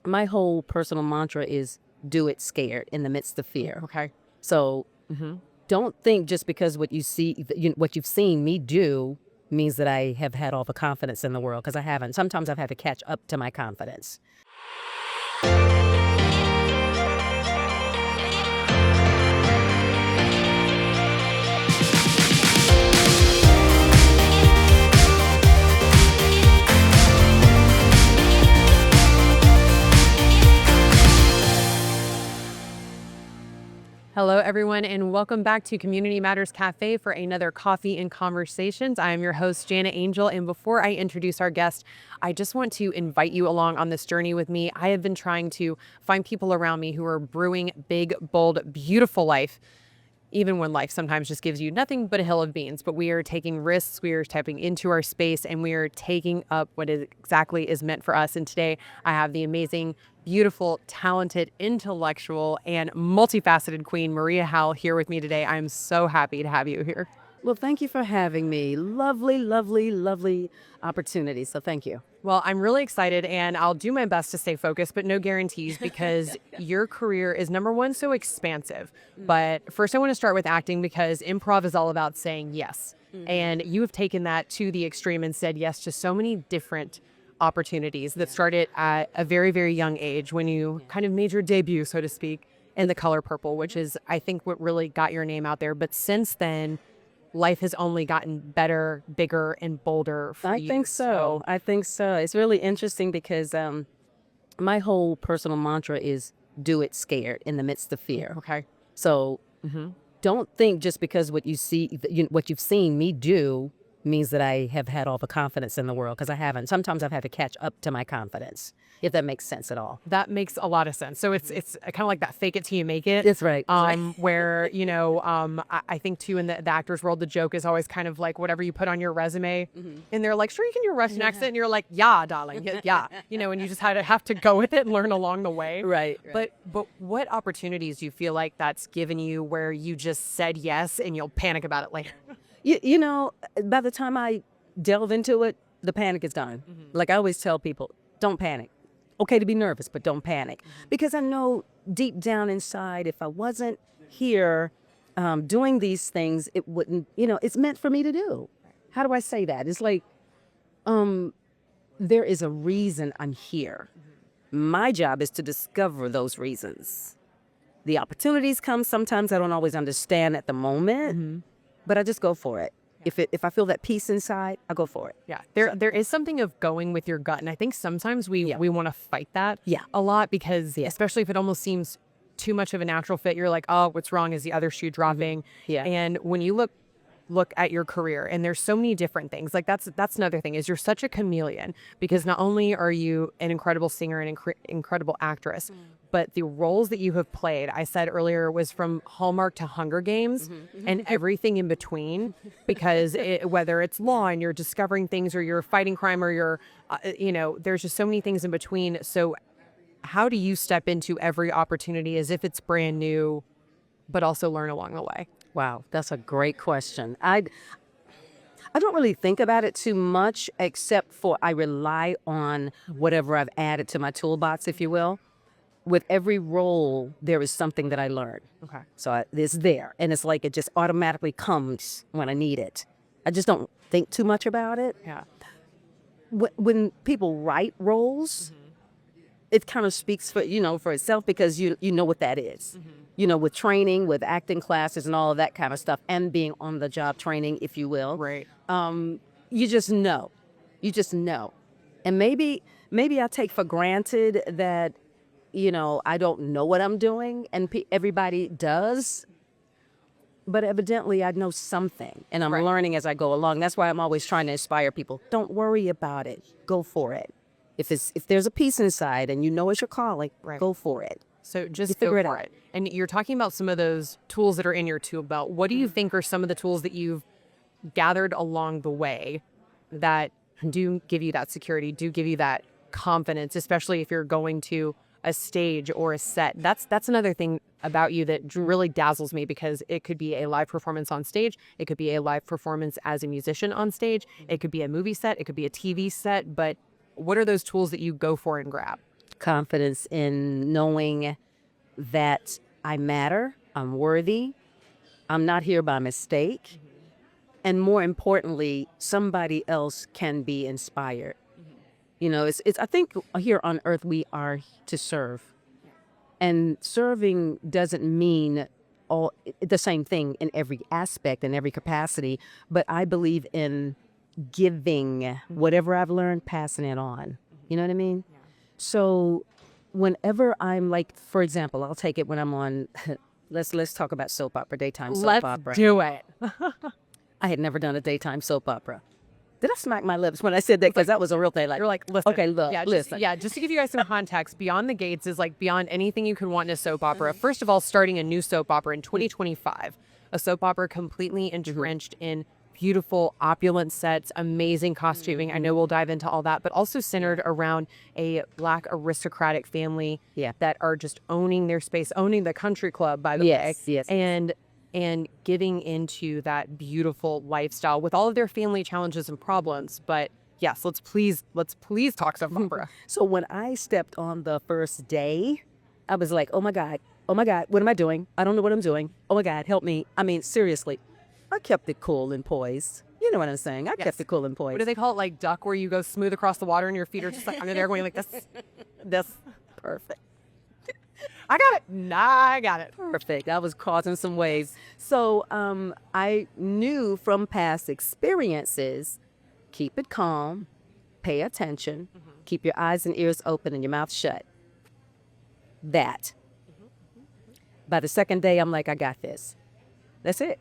my whole personal mantra is do it scared in the midst of fear. Okay. So don't think just because what you see, what you've seen me do means that I have had all the confidence in the world, because I haven't. Sometimes I've had to catch up to my confidence. Hello, everyone, and welcome back to Community Matters Cafe for another Coffee and Conversations. I am your host, Jana Angel, and before I introduce our guest, I just want to invite you along on this journey with me. I have been trying to find people around me who are brewing big, bold, beautiful life, even when life sometimes just gives you nothing but a hill of beans. But we are taking risks, we are stepping into our space, and we are taking up what exactly is meant for us. And today I have the amazing, beautiful, talented, intellectual, and multifaceted queen, Maria Howell, here with me today. I'm so happy to have you here. Well, thank you for having me. Lovely, lovely, lovely opportunity. So thank you. Well, I'm really excited, and I'll do my best to stay focused, but no guarantees, because your career is, number one, so expansive. But first, I want to start with acting, because improv is all about saying yes. And you have taken that to the extreme and said yes to so many different opportunities that started at a very, very young age when you kind of made your debut, so to speak, in The Color Purple, which is, I think, what really got your name out there. But since then, life has only gotten better, bigger, and bolder for you. I think so. I think so. It's really interesting because my whole personal mantra is do it scared in the midst of fear. Okay. So don't think just because what you see, what you've seen me do means that I have had all the confidence in the world, because I haven't. Sometimes I've had to catch up to my confidence, if that makes sense at all. That makes a lot of sense. So it's kind of like that fake it till you make it. That's right. Where, I think too in the actor's world, the joke is always kind of like whatever you put on your resume, and they're like, sure, you can do a Russian accent, and you're like, yeah, darling, yeah, and you just have to go with it and learn along the way. Right. But what opportunities do you feel like that's given you where you just said yes and you'll panic about it later? By the time I delve into it, the panic is done. Like I always tell people, don't panic. Okay to be nervous, but don't panic. Because I know deep down inside, if I wasn't here doing these things, it wouldn't, it's meant for me to do. How do I say that? It's like, there is a reason I'm here. My job is to discover those reasons. The opportunities come. Sometimes I don't always understand at the moment, but I just go for it. If I feel that peace inside, I go for it. Yeah, there is something of going with your gut, and I think sometimes we want to fight that a lot, because especially if it almost seems too much of a natural fit, you're like, oh, what's wrong? Is the other shoe dropping? Yeah. And when you look at your career, and there's so many different things, like that's another thing, is you're such a chameleon, because not only are you an incredible singer and incredible actress, but the roles that you have played, I said earlier, was from Hallmark to Hunger Games and everything in between, because whether it's law and you're discovering things, or you're fighting crime, or you're, there's just so many things in between. So how do you step into every opportunity as if it's brand new, but also learn along the way? Wow, that's a great question. I don't really think about it too much, except for I rely on whatever I've added to my toolbox, if you will. With every role, there is something that I learn. Okay. So it's there, and it's like it just automatically comes when I need it. I just don't think too much about it. Yeah. When people write roles, it kind of speaks for itself, because you know what that is. With training, with acting classes and all of that kind of stuff, and being on the job training, if you will. Right. You just know. And maybe I take for granted that, I don't know what I'm doing, and everybody does. But evidently I know something, and I'm learning as I go along. That's why I'm always trying to inspire people. Don't worry about it. Go for it. If there's a piece inside and it's your calling, go for it. So just figure it out. And you're talking about some of those tools that are in your tool belt. What do you think are some of the tools that you've gathered along the way that do give you that security, do give you that confidence, especially if you're going to a stage or a set? That's another thing about you that really dazzles me, because it could be a live performance on stage. It could be a live performance as a musician on stage. It could be a movie set. It could be a TV set. But what are those tools that you go for and grab? confidence in knowing that I matter, I'm worthy, I'm not here by mistake, and more importantly, somebody else can be inspired. You know, it's I think here on earth we are to serve. And serving doesn't mean all the same thing in every aspect and every capacity, but I believe in giving whatever I've learned, passing it on. You know what I mean? So whenever I'm like, for example, I'll take it when I'm on let's talk about soap opera, daytime soap opera. Let's do it. I had never done a daytime soap opera. Did I smack my lips when I said that? Because that was a real thing. Like, You're like, listen. okay, look, listen. Just to give you guys some context, Beyond the Gates is like beyond anything you could want in a soap opera. First of all, starting a new soap opera in 2025, a soap opera completely entrenched in beautiful, opulent sets, amazing costuming. I know we'll dive into all that, but also centered around a Black aristocratic family that are just owning their space, owning the country club, by the way. Yes. And giving into that beautiful lifestyle with all of their family challenges and problems. But yes, let's please talk soap opera. So when I stepped on the first day, I was like, oh my God, what am I doing? I don't know what I'm doing. Oh my God, help me. I mean, seriously, I kept it cool and poised. You know what I'm saying? I kept it cool and poised. What do they call it? Like duck, where you go smooth across the water and your feet are just like under there going like this. That's perfect. I got it. Nah, I got it. Perfect. I was causing some waves. So I knew from past experiences, keep it calm, pay attention, keep your eyes and ears open and your mouth shut. That. By the second day, I'm like, I got this. That's it.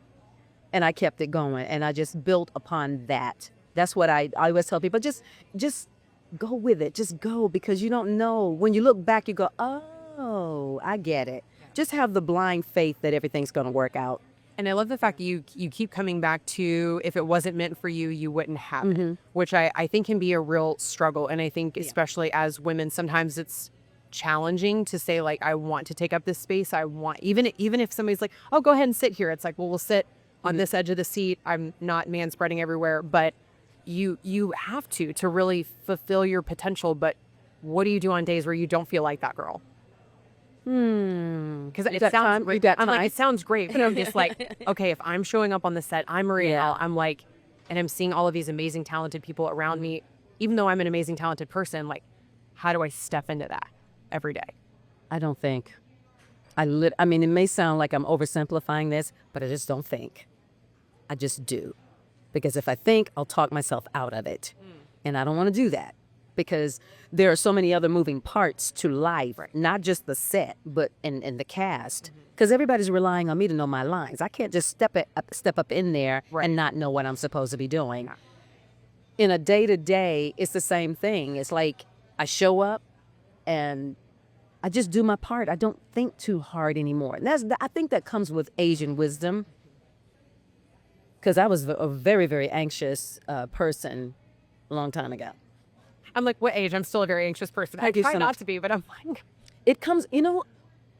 And I kept it going, and I just built upon that. That's what I always tell people. Just go with it. Just go, because you don't know. When you look back, you go, oh, I get it. Just have the blind faith that everything's going to work out. And I love the fact that you keep coming back to, if it wasn't meant for you, you wouldn't have it, which I think can be a real struggle. And I think especially as women, sometimes it's challenging to say, like, I want to take up this space. I want, even if somebody's like, oh, go ahead and sit here. It's like, well, we'll sit on this edge of the seat. I'm not man spreading everywhere, but you have to really fulfill your potential. But what do you do on days where you don't feel like that girl? Because it sounds great. I'm like, it sounds great, but I'm just like, okay, if I'm showing up on the set, I'm Maria. I'm like, and I'm seeing all of these amazing, talented people around me. Even though I'm an amazing, talented person, like, how do I step into that every day? I don't think. I mean, it may sound like I'm oversimplifying this, but I just don't think. I just do. Because if I think, I'll talk myself out of it. And I don't want to do that, because there are so many other moving parts to life, not just the set, but in the cast. Because everybody's relying on me to know my lines. I can't just step up in there and not know what I'm supposed to be doing. In a day-to-day, it's the same thing. It's like I show up and I just do my part. I don't think too hard anymore. And I think that comes with age and wisdom. Because I was a very, very anxious person a long time ago. I'm like, what age? I'm still a very anxious person. I try not to be, but I'm like, it comes,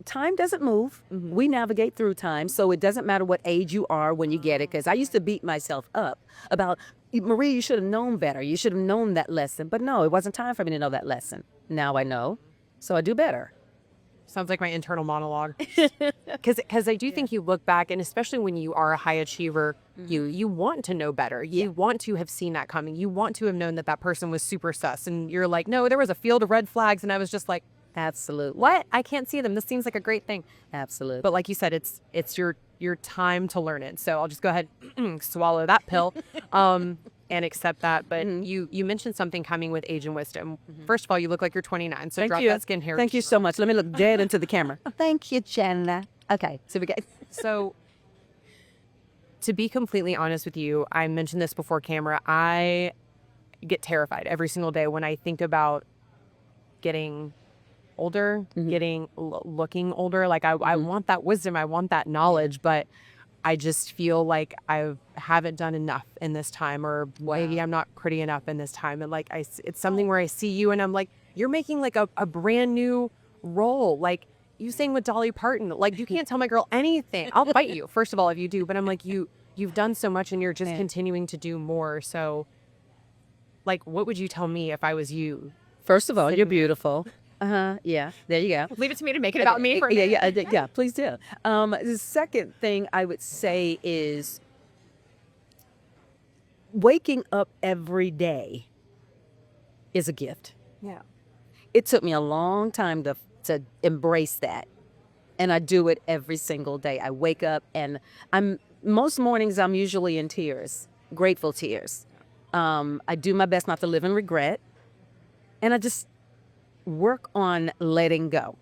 time doesn't move. We navigate through time. So it doesn't matter what age you are when you get it. Because I used to beat myself up about, Maria, you should have known better. You should have known that lesson. But no, it wasn't time for me to know that lesson. Now I know. So I do better. Sounds like my internal monologue. Because I do think you look back, and especially when you are a high achiever, you want to know better. You want to have seen that coming. You want to have known that person was super sus. And you're like, no, there was a field of red flags. And I was just like, absolutely. What? I can't see them. This seems like a great thing. Absolutely. But like you said, it's your time to learn it. So I'll just go ahead swallow that pill. And accept that. But you mentioned something coming with age and wisdom. First of all, you look like you're 29, so drop that skin hair. Thank you so much. Let me look dead into the camera. Thank you, Jenna. Okay, so we get. So, to be completely honest with you, I mentioned this before camera. I get terrified every single day when I think about getting older, looking older. Like I want that wisdom, I want that knowledge, but I just feel like I haven't done enough in this time, or maybe I'm not pretty enough in this time. And like, it's something where I see you and I'm like, you're making like a brand new role. Like you sang with Dolly Parton. Like you can't tell my girl anything. I'll fight you, first of all, if you do. But I'm like, you've done so much and you're just continuing to do more. So like, what would you tell me if I was you? First of all, you're beautiful. Yeah, there you go. Leave it to me to make it about me for a minute. Yeah, please do. The second thing I would say is waking up every day is a gift. Yeah. It took me a long time to embrace that. And I do it every single day. I wake up and most mornings I'm usually in tears, grateful tears. I do my best not to live in regret. And I just work on letting go.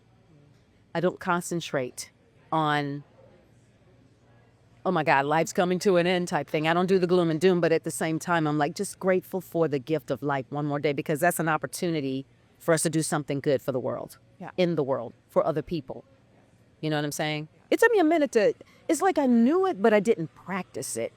I don't concentrate on, oh my God, life's coming to an end type thing. I don't do the gloom and doom, but at the same time, I'm like just grateful for the gift of life one more day, because that's an opportunity for us to do something good for the world, in the world, for other people. You know what I'm saying? It took me a minute it's like I knew it, but I didn't practice it.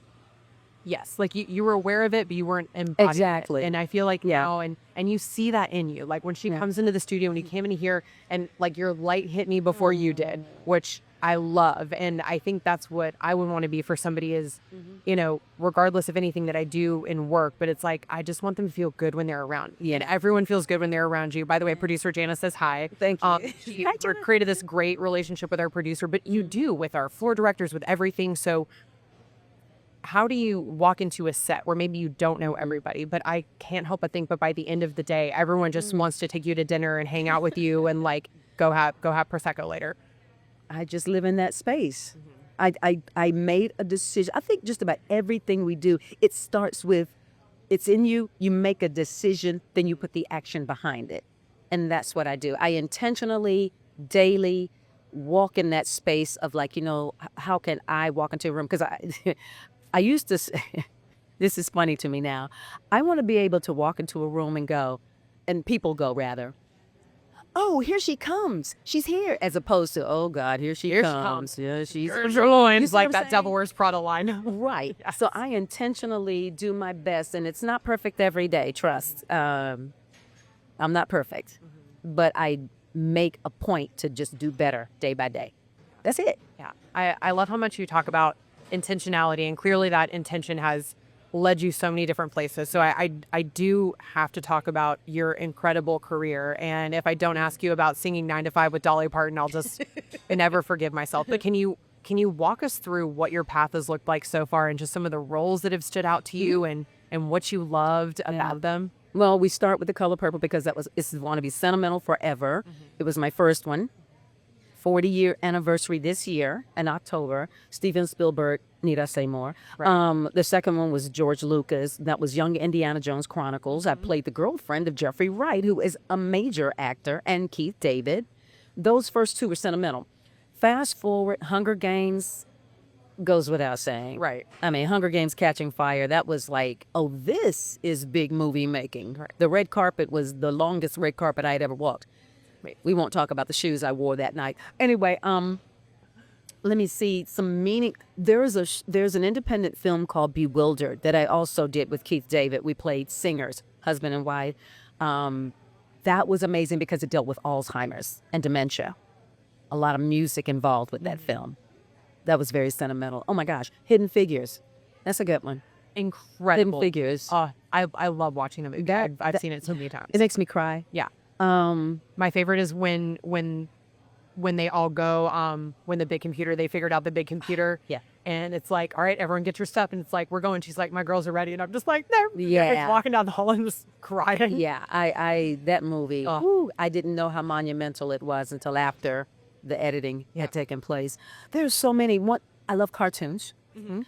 Yes, like you were aware of it, but you weren't embodying Exactly. it. And I feel like now, and you see that in you. Like when she comes into the studio, when you came in here, and like your light hit me before you did, which I love. And I think that's what I would want to be for somebody is, you know, regardless of anything that I do in work, but it's like, I just want them to feel good when they're around. Yeah. And everyone feels good when they're around you. By the way, producer Jana says hi. Thank you. She created this great relationship with our producer, but you do with our floor directors, with everything. So how do you walk into a set where maybe you don't know everybody, but I can't help but think, but by the end of the day, everyone just wants to take you to dinner and hang out with you and like go have Prosecco later. I just live in that space. I made a decision. I think just about everything we do, it starts with, it's in you, you make a decision, then you put the action behind it. And that's what I do. I intentionally, daily walk in that space of like, you know, how can I walk into a room? Because I used to, this is funny to me now. I want to be able to walk into a room and go, and people go rather, oh, here she comes. She's here. As opposed to, oh God, here she comes. Yeah, she's loins, like that Devil Wears Prada line. Right. Yes. So I intentionally do my best, and it's not perfect every day, trust. I'm not perfect, but I make a point to just do better day by day. That's it. Yeah. I love how much you talk about intentionality, and clearly that intention has led you so many different places. So I do have to talk about your incredible career. And if I don't ask you about singing 9 to 5 with Dolly Parton, I'll just never forgive myself. But can you walk us through what your path has looked like so far, and just some of the roles that have stood out to you, and what you loved about them? Well, we start with The Color Purple because this is want to be sentimental forever. It was my first one. 40-year anniversary this year in October. Steven Spielberg, need I say more? Right. The second one was George Lucas. That was Young Indiana Jones Chronicles. I played the girlfriend of Jeffrey Wright, who is a major actor, and Keith David. Those first two were sentimental. Fast forward, Hunger Games goes without saying. Right. I mean, Hunger Games Catching Fire, that was like, oh, this is big movie making. Right. The red carpet was the longest red carpet I had ever walked. We won't talk about the shoes I wore that night. Anyway, let me see some meaning. There's an independent film called Bewildered that I also did with Keith David. We played singers, husband and wife. That was amazing because it dealt with Alzheimer's and dementia. A lot of music involved with that film. That was very sentimental. Oh my gosh, Hidden Figures. That's a good one. Incredible. Hidden Figures. I love watching them. I've seen it so many times. It makes me cry. Yeah. My favorite is when they all go, when the big computer, they figured out the big computer. Yeah. And it's like, all right, everyone get your stuff. And it's like, we're going. She's like, my girls are ready. And I'm just like, there. Yeah. Like walking down the hall and just crying. Yeah. That movie, I didn't know how monumental it was until after the editing had taken place. There's so many. I love cartoons.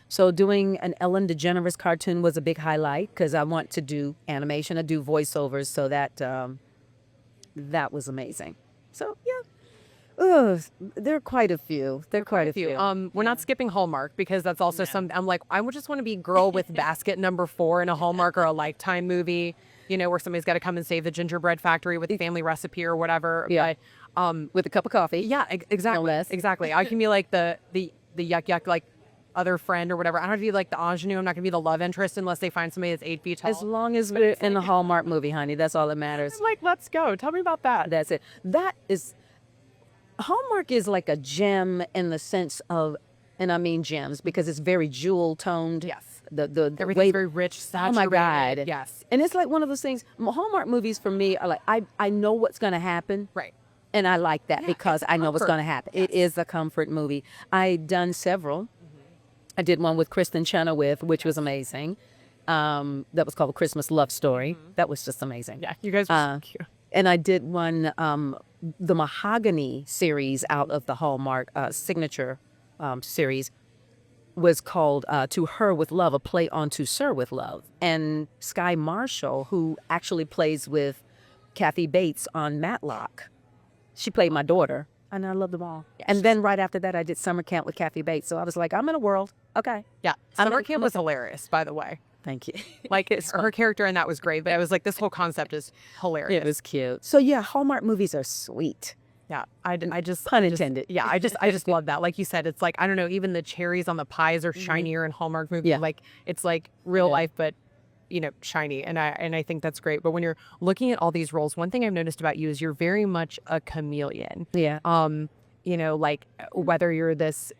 So doing an Ellen DeGeneres cartoon was a big highlight because I want to do animation. I do voiceovers, so that was amazing. So yeah, there are quite a few. We're not skipping Hallmark because that's also I'm like, I would just want to be girl with basket number 4 in a Hallmark or a Lifetime movie, you know, where somebody's got to come and save the gingerbread factory with the family recipe or whatever. Yeah. But, with a cup of coffee. Yeah, exactly. No less. Exactly. I can be like the yuck like other friend or whatever. I don't have to be like the ingenue. I'm not gonna be the love interest unless they find somebody that's 8 feet tall. As long as we're in the Hallmark movie, honey, that's all that matters. I'm like, let's go. Tell me about that. That's it. Hallmark is like a gem in the sense of, and I mean gems because it's very jewel toned. Yes. the Everything's way. very rich, Oh my saturated. God. Yes. And it's like one of those things. Hallmark movies for me are like I know what's gonna happen. Right. And I like that Yeah, because it's a I know what's comfort. going to happen. It is a comfort movie. I done several. I did one with Kristen Chenoweth, which was amazing. That was called A Christmas Love Story. That was just amazing. Yeah, you guys were so cute. And I did one, the Mahogany series out of the Hallmark signature series was called To Her with Love, a play on To Sir with Love. And Sky Marshall, who actually plays with Kathy Bates on Matlock, she played my daughter, and I love them all. And then right after that, I did summer camp with Kathy Bates. So I was like, I'm in a world. Okay. Yeah, summer camp was hilarious, by the way. Thank you. Like her character in that was great, but I was like, this whole concept is hilarious. It was cute. So yeah, Hallmark movies are sweet. Yeah, I just Pun intended. Yeah, I just love that. Like you said, it's like I don't know, even the cherries on the pies are shinier in Hallmark movies. Yeah. Like it's like real life, but shiny. And I think that's great. But when you're looking at all these roles, one thing I've noticed about you is you're very much a chameleon. Yeah. Like whether you're this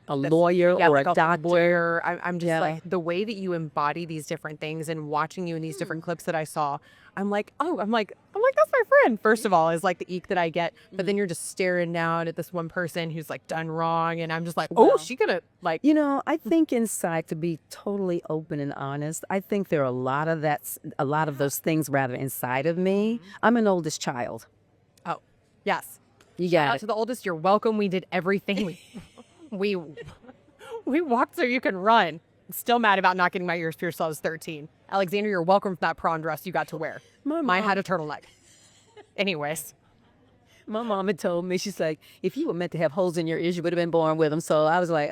A lawyer or like a doctor. lawyer, I'm just Yeah. like the way that you embody these different things and watching you in these different clips that I saw, I'm like, that's my friend. First of all, is like the eek that I get, but then you're just staring down at this one person who's like done wrong, and I'm just like, oh, Wow. she gonna like, I think inside, to be totally open and honest, I think there are a lot of those things rather inside of me. I'm an oldest child. oh, yes. You Shout got out it. to the oldest. You're welcome. We did everything. We walked so you can run. Still mad about not getting my ears pierced till I was 13. Alexander, you're welcome for that prom dress you got to wear. Mine had a turtleneck. Anyways. My mom had told me, she's like, if you were meant to have holes in your ears, you would have been born with them. So I was like,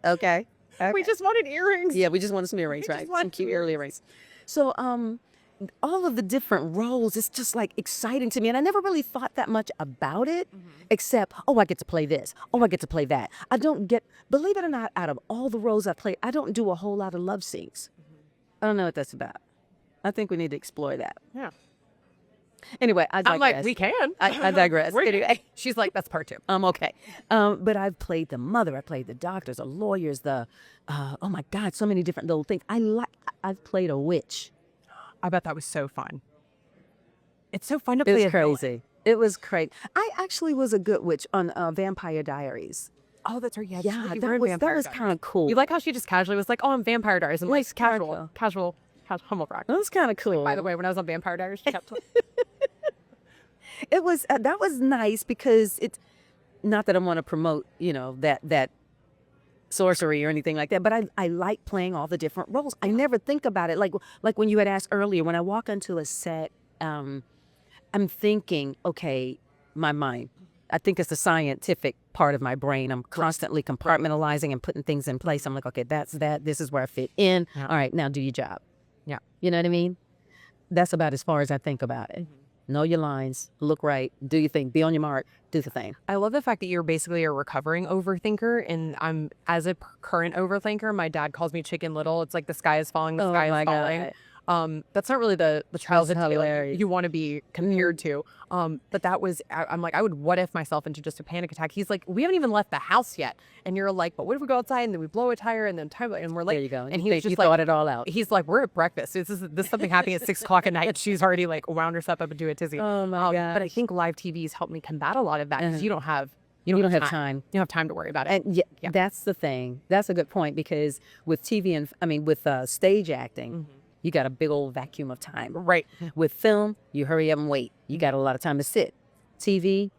okay. We just wanted earrings. Yeah, we just wanted some earrings, We right? just want Some cute earrings. So, all of the different roles, it's just like exciting to me. And I never really thought that much about it, except, I get to play this. Oh, I get to play that. Believe it or not, out of all the roles I play, I don't do a whole lot of love scenes. I don't know what that's about. I think we need to explore that. Yeah. Anyway, I digress. I'm like, we can. I digress. Anyway, she's like, that's part 2. Okay. But I've played the mother, I played the doctors, the lawyers, oh my God, so many different little things. I've played a witch. I bet that was so fun. It's so fun to It play was a villain. crazy. It was crazy. I actually was a good witch on Vampire Diaries. Oh, that's right. Yeah, Yeah, you were in that Vampire was Diaries. kind of cool. You like how she just casually was like, oh, I'm Vampire Diaries. And like, Nice, casual, humble brag. That was kind of cool. By the way, when I was on Vampire Diaries, she kept It was that was nice because it's not that I want to promote, that sorcery or anything like that, but I like playing all the different roles. I never think about it like when you had asked earlier. When I walk onto a set, I'm thinking, okay, my mind. I think it's the scientific part of my brain. I'm constantly compartmentalizing and putting things in place. I'm like, okay, that's that. This is where I fit in. Yeah. All right, now do your job. Yeah. You know what I mean? That's about as far as I think about it. Know your lines, look right, do your thing, be on your mark, do the thing. I love the fact that you're basically a recovering overthinker, and I'm as a current overthinker. My dad calls me Chicken Little. It's like the sky is falling, the sky is falling. That's not really the childhood That's feeling hilarious. you want to be compared to. But that was, I'm like, I would what if myself into just a panic attack. He's like, we haven't even left the house yet, and you're like, but what if we go outside and then we blow a tire and then and we're like, There you go. And he was you just thought like, it all out. he's like, we're at breakfast. This is something happening at 6 o'clock at night. She's already like wound herself up into a tizzy. Oh my God. But I think live TV's helped me combat a lot of that because you don't have You don't have time. You don't have time to worry about it. And yeah, that's the thing. That's a good point because with TV and with stage acting, you got a big old vacuum of time. Right. With film, you hurry up and wait. You got a lot of time to sit. TV,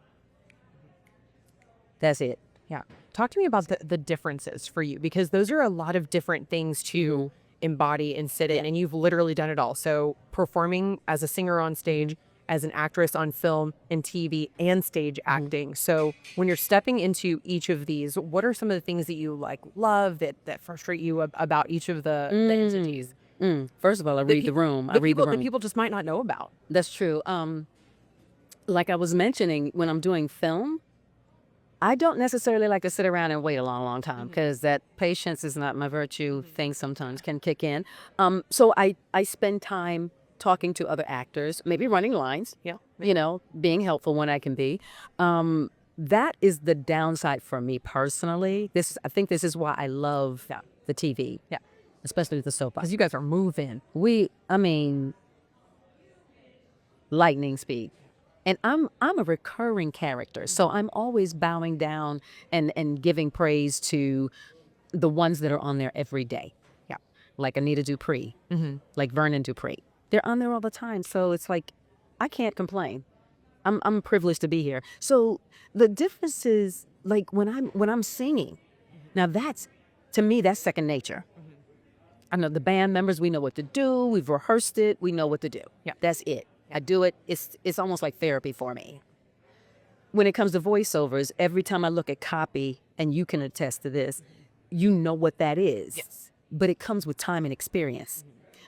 that's it. Yeah. Talk to me about the differences for you, because those are a lot of different things to embody and sit in, and you've literally done it all. So performing as a singer on stage, as an actress on film and TV, and stage acting. So when you're stepping into each of these, what are some of the things that you love that frustrate you about each of the entities? First of all, I read the room. I read the room. That people just might not know about. That's true. Like I was mentioning, when I'm doing film, I don't necessarily like to sit around and wait a long, long time because that patience is not my virtue. Things sometimes can kick in. So I spend time talking to other actors, maybe running lines, being helpful when I can be. That is the downside for me personally. I think this is why I love the TV. Yeah. Especially the soap opera. Because you guys are moving. I mean, lightning speed. And I'm a recurring character, so I'm always bowing down and giving praise to the ones that are on there every day. Yeah. Like Anita Dupree, like Vernon Dupree. They're on there all the time, so it's like I can't complain. I'm privileged to be here. So the difference is like when I'm singing. Now to me that's second nature. I know the band members, we know what to do. We've rehearsed it. We know what to do. Yeah. That's it. I do it. It's almost like therapy for me. When it comes to voiceovers, every time I look at copy, and you can attest to this, you know what that is. Yes. But it comes with time and experience.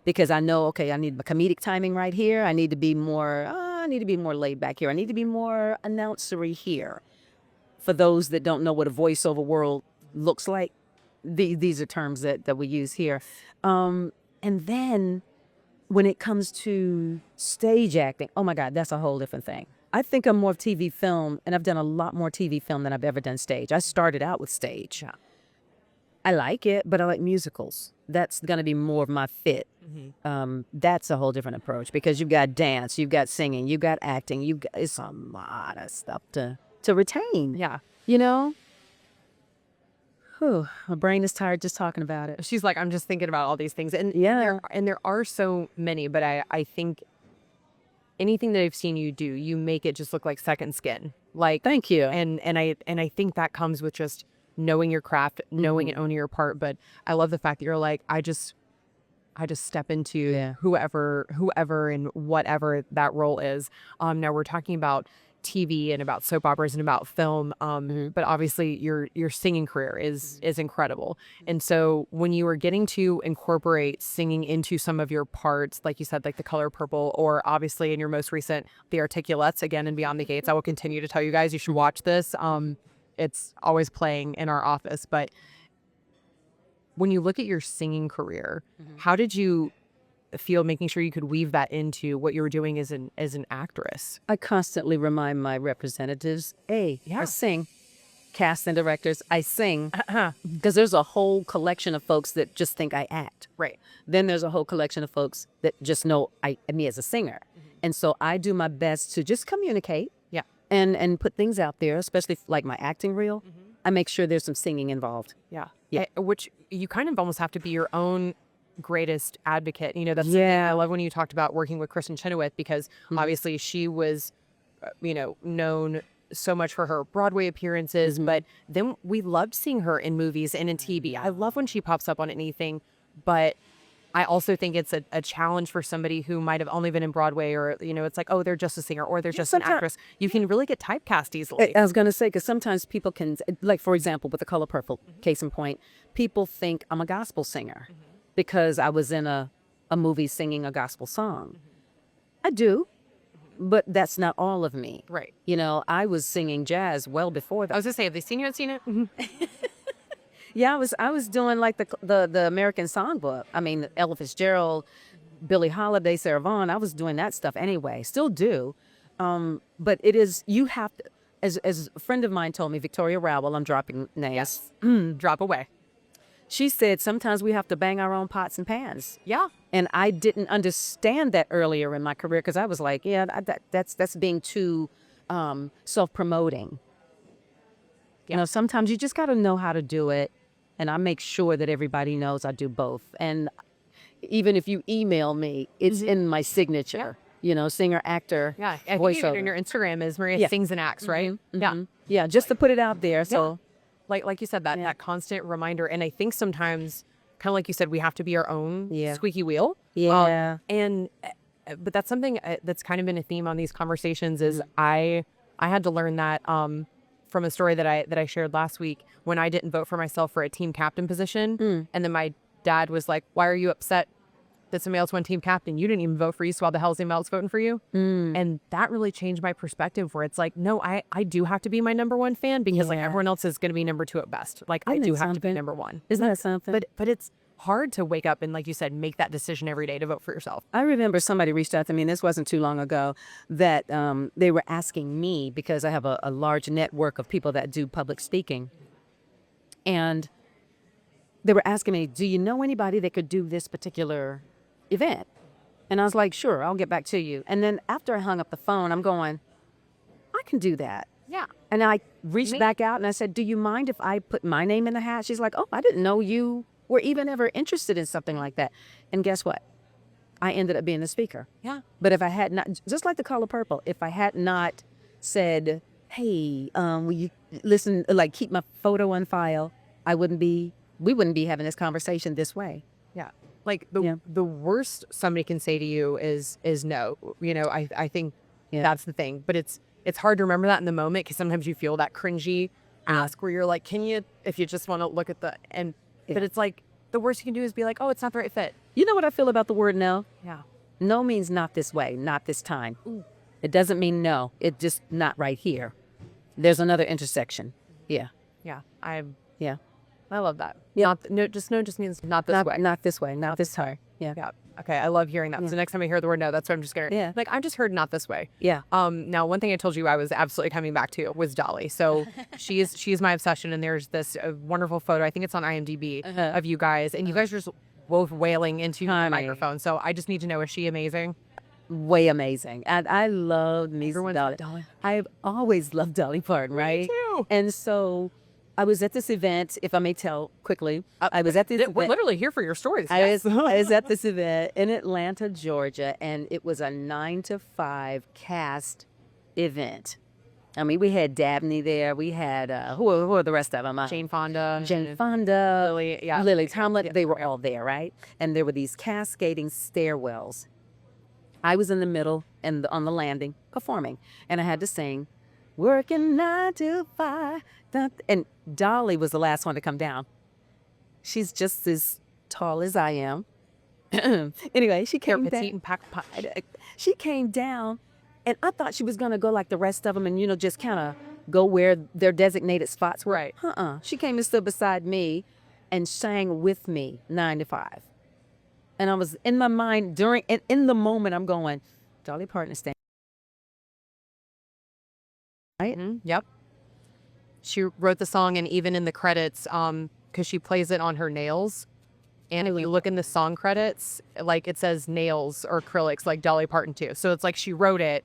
Because I know, okay, I need my comedic timing right here. I need to be more laid back here. I need to be more announcery here. For those that don't know what a voiceover world looks like, these are terms that we use here. And then when it comes to stage acting, oh my God, that's a whole different thing. I think I'm more of TV film, and I've done a lot more TV film than I've ever done stage. I started out with stage. Yeah. I like it, but I like musicals. That's going to be more of my fit. That's a whole different approach because you've got dance, you've got singing, you've got acting, it's a lot of stuff to retain. Yeah. You know? Whew, my brain is tired just talking about it. She's like, I'm just thinking about all these things. And Yeah. there are so many, but I think anything that I've seen you do, you make it just look like second skin. Like, Thank you. and I think that comes with just knowing your craft, knowing and owning your part. But I love the fact that you're like, I just step into whoever and whatever that role is. Now we're talking about TV and about soap operas and about film. But obviously your singing career is incredible. And so when you were getting to incorporate singing into some of your parts, like you said, like The Color Purple, or obviously in your most recent, The Articulates, again, and Beyond the Gates, I will continue to tell you guys, you should watch this. It's always playing in our office. But when you look at your singing career, how did you feel making sure you could weave that into what you were doing as an actress? I constantly remind my representatives, I sing. Cast and directors, I sing. Because there's a whole collection of folks that just think I act. Right. Then there's a whole collection of folks that just know me as a singer. And so I do my best to just communicate. Yeah. And put things out there, especially like my acting reel. I make sure there's some singing involved. Yeah. Yeah. Which you kind of almost have to be your own greatest advocate. You know, that's something I love when you talked about working with Kristen Chenoweth, because obviously she was, known so much for her Broadway appearances, but then we loved seeing her in movies and in TV. I love when she pops up on anything, but I also think it's a challenge for somebody who might have only been in Broadway, or, it's like, oh, they're just a singer, or they're just an actress. You can really get typecast easily. I was going to say, because sometimes people can, like, for example, with The Color Purple, case in point, people think I'm a gospel singer because I was in a movie singing a gospel song. I do, but that's not all of me. Right. I was singing jazz well before that. I was going to say, have they seen you at Seen It? Yeah, I was doing like the American Songbook. I mean, Ella Fitzgerald, Billie Holiday, Sarah Vaughan. I was doing that stuff anyway. Still do. But it is, you have to, as a friend of mine told me, Victoria Howell, I'm dropping names. Drop away. She said sometimes we have to bang our own pots and pans. Yeah. And I didn't understand that earlier in my career because I was like, that's being too self-promoting. Yeah. Sometimes you just got to know how to do it. And I make sure that everybody knows I do both. And even if you email me, it's in my signature. Singer, actor, Yeah. I think voiceover. even your Instagram is Maria Sings and Acts, right? Yeah. Yeah, just to put it out there. So, Like you said, that constant reminder. And I think sometimes, kind of like you said, we have to be our own squeaky wheel. yeah. But that's something that's kind of been a theme on these conversations is I had to learn that from a story that I shared last week when I didn't vote for myself for a team captain position. And then my dad was like, why are you upset that somebody else won team captain? You didn't even vote for you, so why the hell is anybody else voting for you? And that really changed my perspective, where it's like, no, I do have to be my number one fan, because like everyone else is going to be number two at best. Like I do have to be number one. Isn't that something? But it's hard to wake up and, like you said, make that decision every day to vote for yourself. I remember somebody reached out to me, and this wasn't too long ago, that they were asking me, because I have a large network of people that do public speaking. And they were asking me, do you know anybody that could do this particular event? And I was like, sure, I'll get back to you. And then after I hung up the phone, I'm going, I can do that. Yeah. And I reached back out and I said, do you mind if I put my name in the hat? She's like, oh, I didn't know you were even ever interested in something like that. And guess what? I ended up being the speaker. Yeah. But if I had not, just like the color purple, if I had not said, hey, will you listen, like keep my photo on file, we wouldn't be having this conversation this way. Yeah. Like the worst somebody can say to you is no. You know, I think that's the thing. But it's hard to remember that in the moment because sometimes you feel that cringy ask where you're like, can you, if you just want to look at but it's like the worst you can do is be like, oh, it's not the right fit. You know what I feel about the word no? Yeah. No means not this way, not this time. It doesn't mean no. It's just not right here. There's another intersection. Yeah. Yeah. Yeah. I love that. Yeah. No just means not this way. Not this way, not this time. Yeah. Yeah. Okay. I love hearing that. So next time I hear the word no, that's what I'm just gonna like I just heard not this way. Yeah. Now one thing I told you I was absolutely coming back to was Dolly. So she's my obsession, and there's this wonderful photo, I think it's on IMDb, of you guys, and you guys are just both wailing into your microphone. So I just need to know, is she amazing? Way amazing. And I love me some Everyone's Dolly. I've always loved Dolly Parton, right? Me too. And so I was at this event, if I may tell quickly. I was at this We're event. literally here for your stories. I was at this event in Atlanta, Georgia, and it was a 9 to 5 cast event. I mean, we had Dabney there. We had, who are the rest of them? Jane Fonda. Lily Tomlin. They were all there, right? And there were these cascading stairwells. I was in the middle and on the landing performing, and I had to sing, working 9 to 5. And Dolly was the last one to come down. She's just as tall as I am. Anyway, she came down. She came down, and I thought she was going to go like the rest of them and, just kind of go where their designated spots were. Right. She came and stood beside me and sang with me 9 to 5. And I was in my mind in the moment, I'm going, Dolly Parton is staying. Right? Yep. She wrote the song, and even in the credits, because she plays it on her nails. And if you look in the song credits, like it says nails or acrylics, like Dolly Parton too. So it's like she wrote it,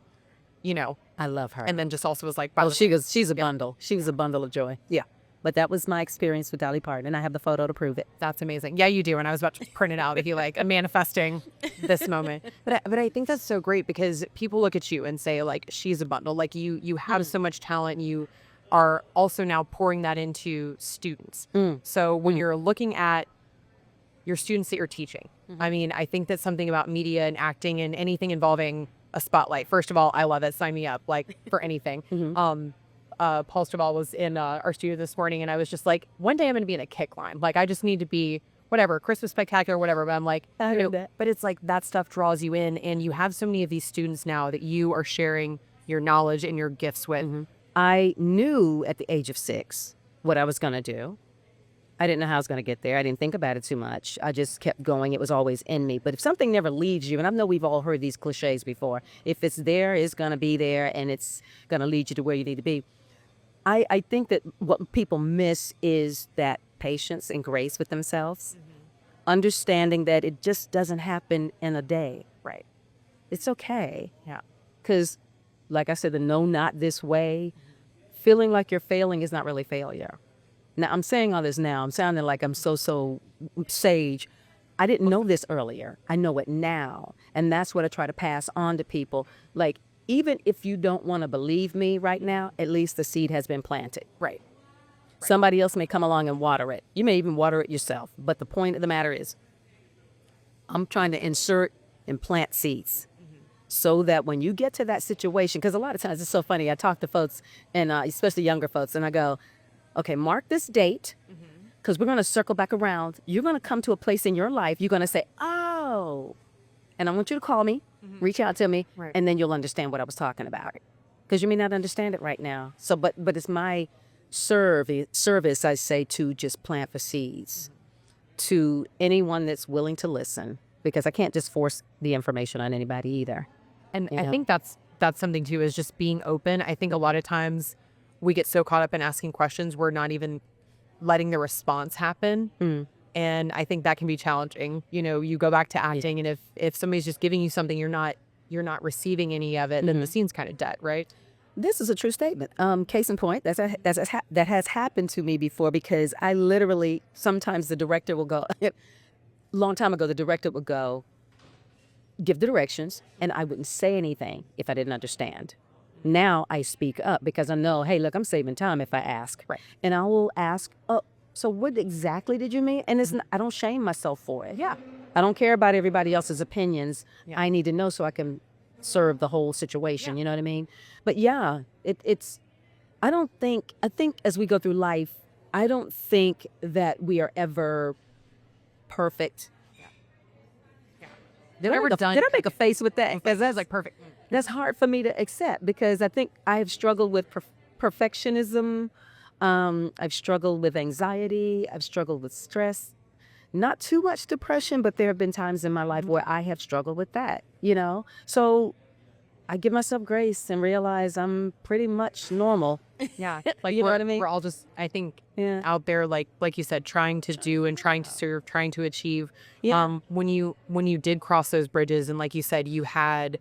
I love her. and then just also was like, She's a bundle. She was a bundle of joy. Yeah. But that was my experience with Dolly Parton, and I have the photo to prove it. that's amazing. Yeah, you do. And I was about to print it out if you like, manifesting this moment. But I think that's so great because people look at you and say like, she's a bundle. Like you have so much talent. You are also now pouring that into students. So when you're looking at your students that you're teaching, I mean, I think that's something about media and acting and anything involving a spotlight. First of all, I love it. Sign me up, like for anything. Paul Stabal was in our studio this morning, and I was just like, one day I'm going to be in a kick line. Like, I just need to be whatever, Christmas spectacular, whatever. But I'm like, but it's like that stuff draws you in, and you have so many of these students now that you are sharing your knowledge and your gifts with. I knew at the age of 6 what I was going to do. I didn't know how I was going to get there. I didn't think about it too much. I just kept going. It was always in me. But if something never leads you, and I know we've all heard these cliches before, if it's there, it's going to be there, and it's going to lead you to where you need to be. I think that what people miss is that patience and grace with themselves, understanding that it just doesn't happen in a day. Right. It's okay. Yeah. Because, like I said, the no, not this way, feeling like you're failing is not really failure. Now, I'm saying all this now. I'm sounding like I'm so sage. I didn't know this earlier. I know it now. And that's what I try to pass on to people. Like, even if you don't want to believe me right now, at least the seed has been planted. Right. Somebody else may come along and water it. You may even water it yourself. But the point of the matter is, I'm trying to insert and plant seeds so that when you get to that situation, because a lot of times it's so funny. I talk to folks, and especially younger folks, and I go, okay, mark this date, because we're going to circle back around. You're going to come to a place in your life. You're going to say, oh, and I want you to call me, reach out to me, and then you'll understand what I was talking about. Because you may not understand it right now. So, but it's my service, I say, to just plant the seeds to anyone that's willing to listen, because I can't just force the information on anybody either. And I think that's something too, is just being open. I think a lot of times we get so caught up in asking questions, we're not even letting the response happen. And I think that can be challenging. You know, you go back to acting, and if somebody's just giving you something, you're not receiving any of it, then the scene's kind of dead, right? This is a true statement. Case in point, that has happened to me before, because I literally, sometimes the director will go, long time ago, the director would go, give the directions, and I wouldn't say anything if I didn't understand. Now I speak up because I know, hey, look, I'm saving time if I ask. Right. And I will ask, oh, so what exactly did you mean? And I don't shame myself for it. Yeah. I don't care about everybody else's opinions. Yeah. I need to know so I can serve the whole situation. You know what I mean? But yeah, I think as we go through life, I don't think that we are ever perfect. Did I make a face with that? Because that's like perfect. That's hard for me to accept, because I think I have struggled with perfectionism. I've struggled with anxiety. I've struggled with stress. Not too much depression, but there have been times in my life where I have struggled with that, you know? So I give myself grace and realize I'm pretty much normal. Yeah. Like, You know what I mean? We're all just, I think, Yeah. out there, like you said, trying to do and trying to serve, trying to achieve. Yeah. When you did cross those bridges, and like you said, you had,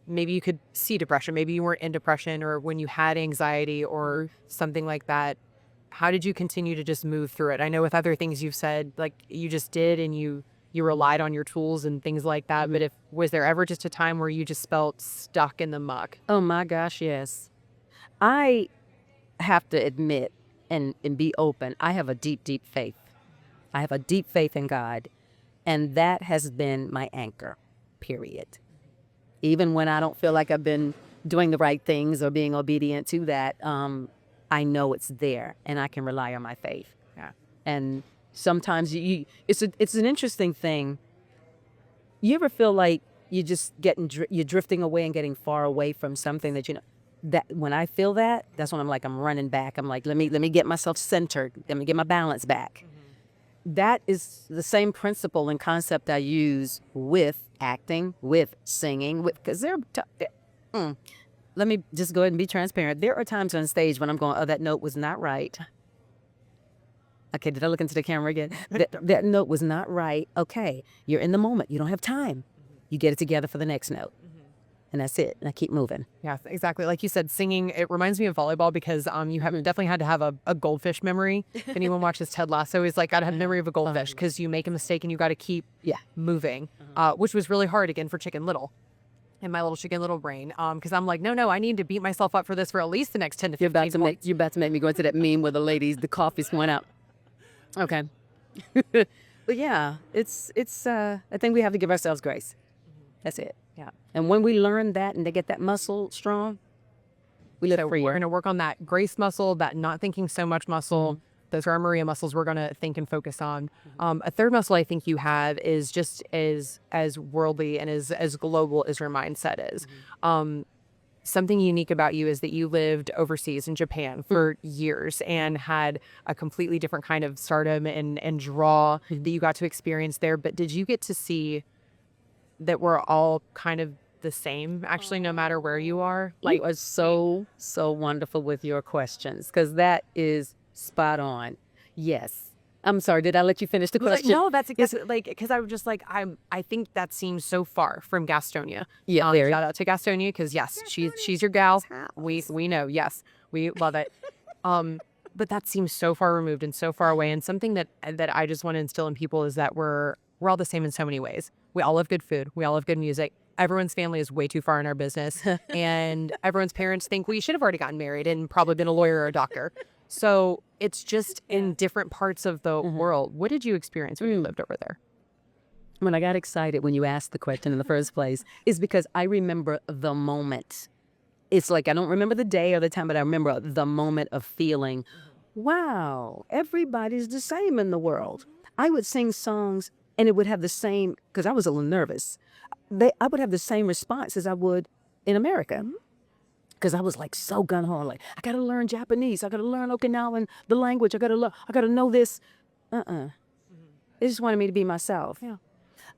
maybe you could see depression, maybe you weren't in depression, or when you had anxiety or something like that, how did you continue to just move through it? I know with other things you've said, like you just did, and you relied on your tools and things like that. But was there ever just a time where you just felt stuck in the muck? Oh my gosh, yes. I have to admit and be open. I have a deep, deep faith. I have a deep faith in God, and that has been my anchor, period. Even when I don't feel like I've been doing the right things or being obedient to that, I know it's there, and I can rely on my faith. Yeah. And sometimes it's an interesting thing. You ever feel like you're just you're drifting away and getting far away from something that that when I feel that, that's when I'm running back. I'm like, let me get myself centered. Let me get my balance back. That is the same principle and concept I use with acting, with singing, because let me just go ahead and be transparent. There are times on stage when I'm going, oh, that note was not right. Okay, did I look into the camera again? That note was not right. Okay, you're in the moment. You don't have time. You get it together for the next note. And that's it. And I keep moving. Yeah, exactly. Like you said, singing, it reminds me of volleyball, because you have definitely had to have a goldfish memory. If anyone watches Ted Lasso, he's like, gotta have memory of a goldfish, because you make a mistake and you got to keep moving, which was really hard again for Chicken Little. In my little Chicken Little brain, because I'm like, no, I need to beat myself up for this for at least the next 10 to 15 minutes. You're about to make me go into that meme where the coffee's going out. Okay. But yeah, it's I think we have to give ourselves grace. That's it. Yeah. And when we learn that and they get that muscle strong, we live free. We're going to work on that grace muscle, that not thinking so much muscle. Those are our Maria muscles we're going to think and focus on. A third muscle I think you have is just as worldly and as global as your mindset is. Something unique about you is that you lived overseas in Japan for years and had a completely different kind of stardom and draw that you got to experience there. But did you get to see that we're all kind of the same, actually, no matter where you are? You are so wonderful with your questions, because that is spot on. Yes. I'm sorry, did I let you finish the question? No, that's because I was just like, I think that seems so far from Gastonia. Yeah, shout out to Gastonia, because yes, she's your gal. We know, yes, we love it. But that seems so far removed and so far away. And something that I just want to instill in people is that we're all the same in so many ways. We all love good food. We all love good music. Everyone's family is way too far in our business, and everyone's parents think we should have already gotten married and probably been a lawyer or a doctor. So it's just in different parts of the world. What did you experience when you lived over there? When I got excited when you asked the question in the first place is because I remember the moment. It's like I don't remember the day or the time, but I remember the moment of feeling, wow, everybody's the same in the world. I would sing songs and it would have the same, because I was a little nervous, I would have the same response as I would in America. Because I was like so gun-ho, like, I got to learn Japanese. I got to learn Okinawan, the language. I got to know this. They just wanted me to be myself. Yeah.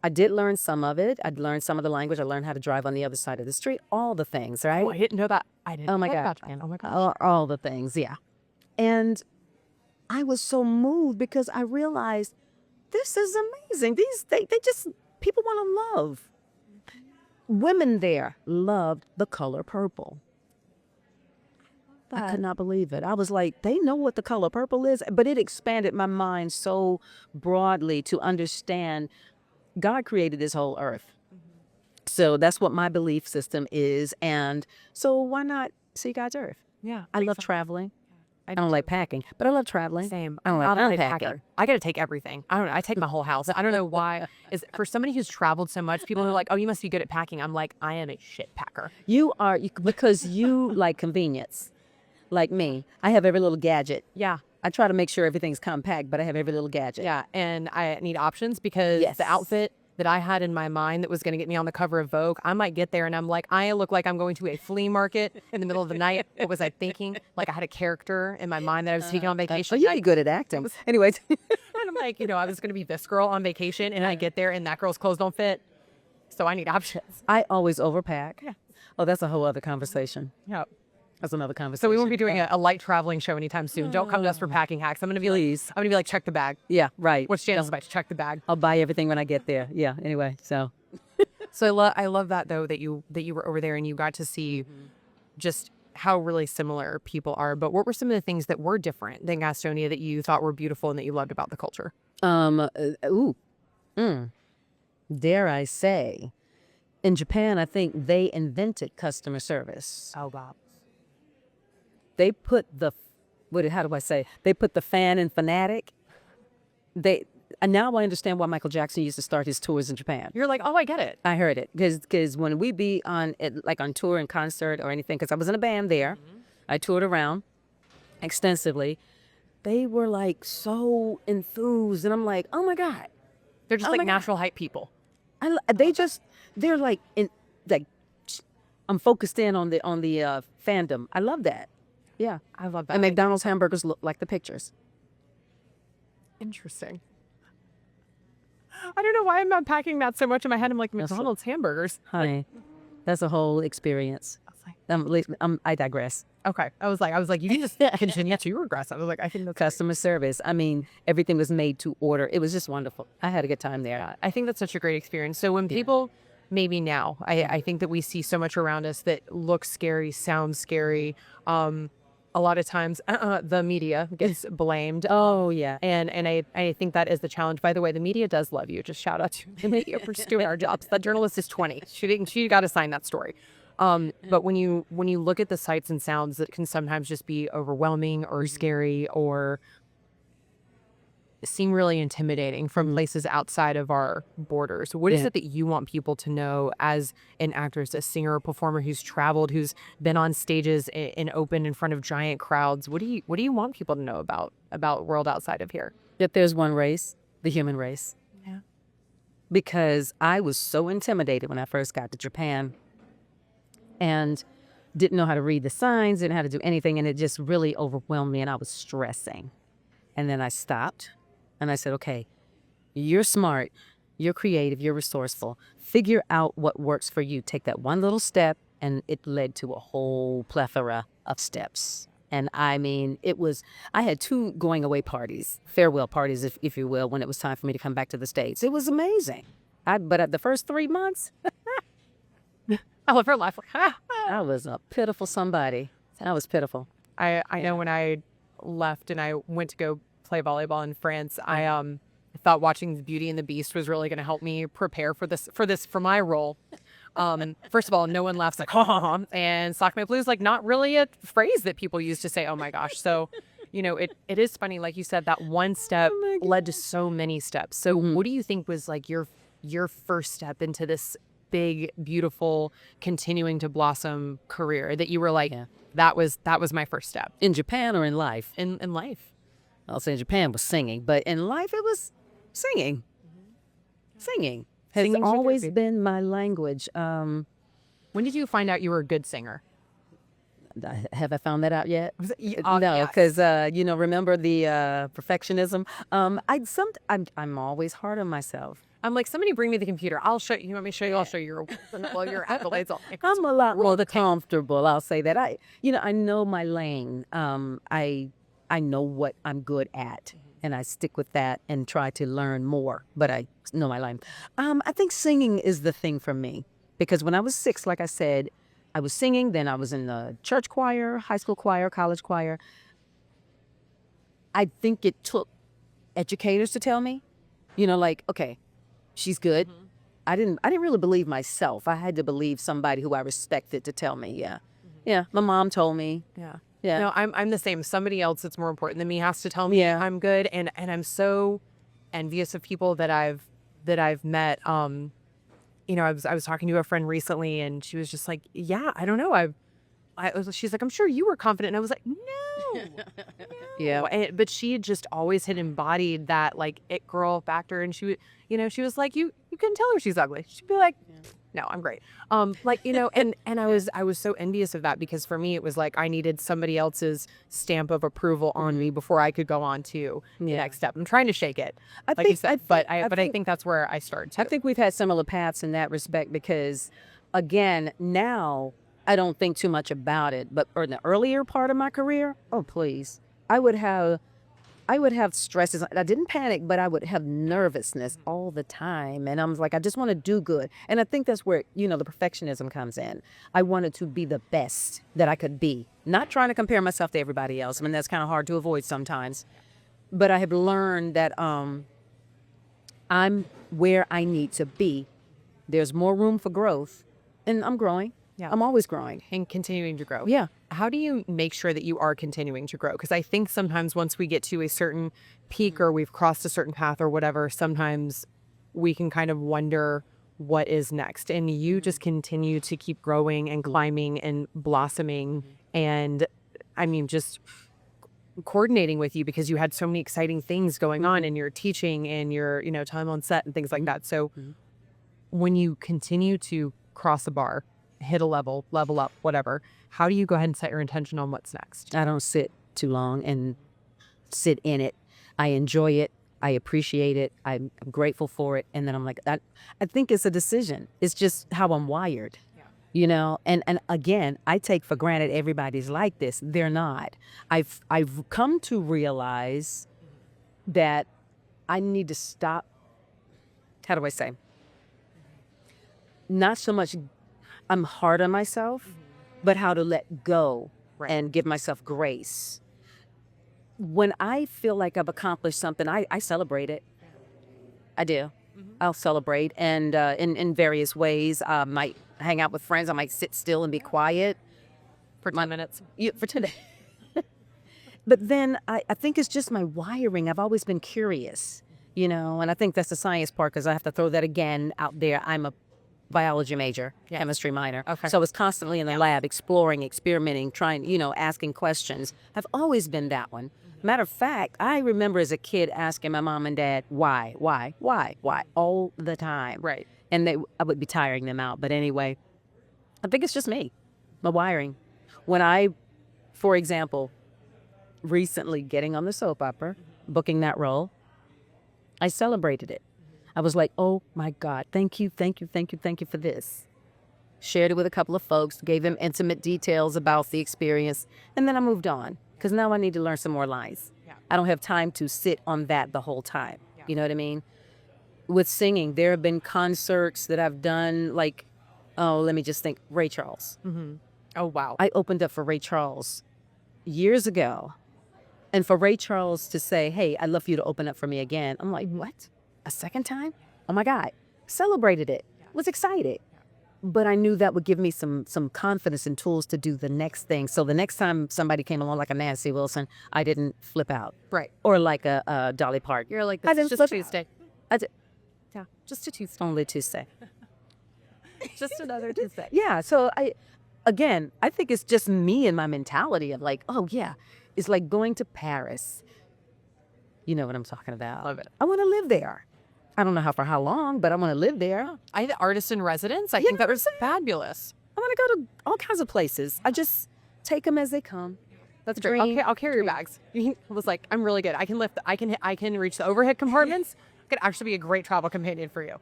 I did learn some of it. I'd learned some of the language. I learned how to drive on the other side of the street. All the things, right? Oh, I didn't know that. I didn't Oh my know God. about Japan. Oh my gosh. All the things, yeah. And I was so moved because I realized this is amazing. They just, people want to love. Women there loved the color purple. I could not believe it. I was like, they know what the color purple is, but it expanded my mind so broadly to understand God created this whole earth. So that's what my belief system is. And so why not see God's earth? Yeah. I love traveling. I don't like packing, but I love traveling. Same. I don't like I'm a unpacking. packer. I got to take everything. I don't know. I take my whole house. I don't know why. Is for somebody who's traveled so much, people are like, "Oh, you must be good at packing." I'm like, I am a shit packer. You are, because you like convenience, like me. I have every little gadget. Yeah. I try to make sure everything's compact, but I have every little gadget. Yeah. And I need options because Yes. the outfit that I had in my mind that was going to get me on the cover of Vogue, I might get there and I'm like, I look like I'm going to a flea market in the middle of the night. What was I thinking? Like I had a character in my mind that I was taking on vacation. Oh, you'd be good at acting. Anyways. And I'm like, I was going to be this girl on vacation and I get there and that girl's clothes don't fit. So I need options. I always overpack. Yeah. Oh, that's a whole other conversation. Yeah. That's another conversation. So we won't be doing a light traveling show anytime soon. Don't come to us for packing hacks. I'm going to be Please. like, I'm going to be like, check the bag. Yeah, right. What's Janice's advice? Check the bag. I'll buy everything when I get there. Yeah, anyway, so. So I love that though, that you were over there and you got to see just how really similar people are. But what were some of the things that were different than Gastonia that you thought were beautiful and that you loved about the culture? Dare I say, in Japan, I think they invented customer service. Oh, Bob. They put how do I say? They put the fan in Fanatic. And now I understand why Michael Jackson used to start his tours in Japan. You're like, oh, I get it. I heard it because when we be on tour and concert or anything, because I was in a band there, I toured around extensively. They were like so enthused, and I'm like, oh my God, They're just Oh like my God. natural hype people. They're like I'm focused in on the fandom. I love that. Yeah, I love that. and McDonald's hamburgers look like the pictures. Interesting. I don't know why I'm unpacking that so much in my head. I'm like, McDonald's hamburgers. Honey, that's a whole experience. I was like, I digress. okay. I was like, you can just continue to regress. I was like, I think that's Customer service. I mean, everything was made to order. It was just wonderful. I had a good time there. I think that's such a great experience. So when people, maybe now, I think that we see so much around us that looks scary, sounds scary. A lot of times the media gets blamed. Oh, yeah. And I think that is the challenge. By the way, the media does love you. Just shout out to the media for just doing our jobs. That journalist is 20. She got to sign that story. But when you look at the sights and sounds that can sometimes just be overwhelming or scary or seem really intimidating from places outside of our borders, what is it that you want people to know as an actress, a singer, a performer who's traveled, who's been on stages in open in front of giant crowds? What do you want people to know about world outside of here? That there's one race, the human race. Yeah. Because I was so intimidated when I first got to Japan and didn't know how to read the signs, didn't know how to do anything, and it just really overwhelmed me and I was stressing. And then I stopped and I said, okay, you're smart, you're creative, you're resourceful. Figure out what works for you. Take that one little step, and it led to a whole plethora of steps. And I mean, I had 2 going away parties, farewell parties, if you will, when it was time for me to come back to the States. It was amazing. But at the first 3 months, I love her laugh. I was a pitiful somebody. I was pitiful. I know when I left and I went to go play volleyball in France, I thought watching Beauty and the Beast was really going to help me prepare for my role. First of all, no one laughs like, ha ha ha. And Sock My Blues, like, not really a phrase that people use to say, oh my gosh. So, it is funny. Like you said, that one step led to so many steps. So what do you think was like your first step into this big, beautiful, continuing to blossom career that you were like, that was my first step? In Japan or in life? In life. I'll say in Japan was singing, but in life it was singing. Singing has Singing's your always therapy. been my language. When did you find out you were a good singer? Have I found that out yet? No, yes. because remember the perfectionism. I'm always hard on myself. I'm like, somebody bring me the computer. I'll show you. You want me to show you? I'll show you your accolades. I'm a lot more comfortable. I'll say that. I know my lane. I know what I'm good at, and I stick with that and try to learn more. But I know my line. I think singing is the thing for me, because when I was 6, like I said, I was singing. Then I was in the church choir, high school choir, college choir. I think it took educators to tell me, like, okay, she's good. I didn't really believe myself. I had to believe somebody who I respected to tell me, yeah. My mom told me. Yeah. Yeah. No, I'm the same. Somebody else that's more important than me has to tell me I'm good. And I'm so envious of people that I've met. I was talking to a friend recently, and she was just like, yeah, I don't know. She's like, I'm sure you were confident. And I was like, no. Yeah. But she had always had embodied that like it girl factor. And she was like, you couldn't tell her she's ugly. She'd be like, no, I'm great. And I was so envious of that, because for me, it was like, I needed somebody else's stamp of approval on me before I could go on to the next step. I'm trying to shake it, like you said, but I think that's where I started too. I think we've had similar paths in that respect, because again, now I don't think too much about it, but in the earlier part of my career, oh please, I would have stresses. I didn't panic, but I would have nervousness all the time. And I was like, I just want to do good. And I think that's where, the perfectionism comes in. I wanted to be the best that I could be, not trying to compare myself to everybody else. I mean, that's kind of hard to avoid sometimes. But I have learned that I'm where I need to be. There's more room for growth, and I'm growing. Yeah. I'm always growing. And continuing to grow. Yeah. How do you make sure that you are continuing to grow? Because I think sometimes once we get to a certain peak, or we've crossed a certain path or whatever, sometimes we can kind of wonder what is next. And you just continue to keep growing and climbing and blossoming. And I mean, just coordinating with you, because you had so many exciting things going on in your teaching and your, time on set and things like that. So when you continue to cross a bar, hit a level up, whatever, how do you go ahead and set your intention on what's next? I don't sit too long and sit in it. I enjoy it. I appreciate it. I'm grateful for it. And then I'm like, I think it's a decision. It's just how I'm wired, and again, I take for granted everybody's like this. They're not. I've come to realize that I need to stop. How do I say? Not so much I'm hard on myself, but how to let go and give myself grace. When I feel like I've accomplished something, I celebrate it. I do. I'll celebrate, and in various ways. I might hang out with friends. I might sit still and be quiet. For 10 minutes? Yeah, for 10 But then I think it's just my wiring. I've always been curious, and I think that's the science part, because I have to throw that again out there. I'm a biology major, chemistry minor. Okay. So I was constantly in the lab, exploring, experimenting, trying, asking questions. I've always been that one. Matter of fact, I remember as a kid asking my mom and dad, why, all the time. Right. And I would be tiring them out. But anyway, I think it's just me, my wiring. When I, for example, recently getting on the soap opera, booking that role, I celebrated it. I was like, oh my God, thank you for this. Shared it with a couple of folks, gave them intimate details about the experience, and then I moved on, because now I need to learn some more lines. Yeah. I don't have time to sit on that the whole time. Yeah. You know what I mean? With singing, there have been concerts that I've done, like, let me just think, Ray Charles. Oh, wow. I opened up for Ray Charles years ago. And for Ray Charles to say, hey, I'd love for you to open up for me again. I'm like, what? A second time? Oh my God. Celebrated it. Was excited. But I knew that would give me some confidence and tools to do the next thing. So the next time somebody came along like a Nancy Wilson, I didn't flip out. Right. Or like a Dolly Parton. You're like, I this is didn't just Tuesday. I did. Yeah, just a Tuesday. Only Tuesday. Just another Tuesday. Yeah. So I think it's just me and my mentality of like, oh yeah, it's like going to Paris. You know what I'm talking about. Love it. I want to live there. I don't know for how long, but I want to live there. I the artist in residence. I think that was fabulous. I want to go to all kinds of places. I just take them as they come. That's great. Okay, I'll carry your bags. He was like, I'm really good. I can lift. I can reach the overhead compartments. Could actually be a great travel companion for you.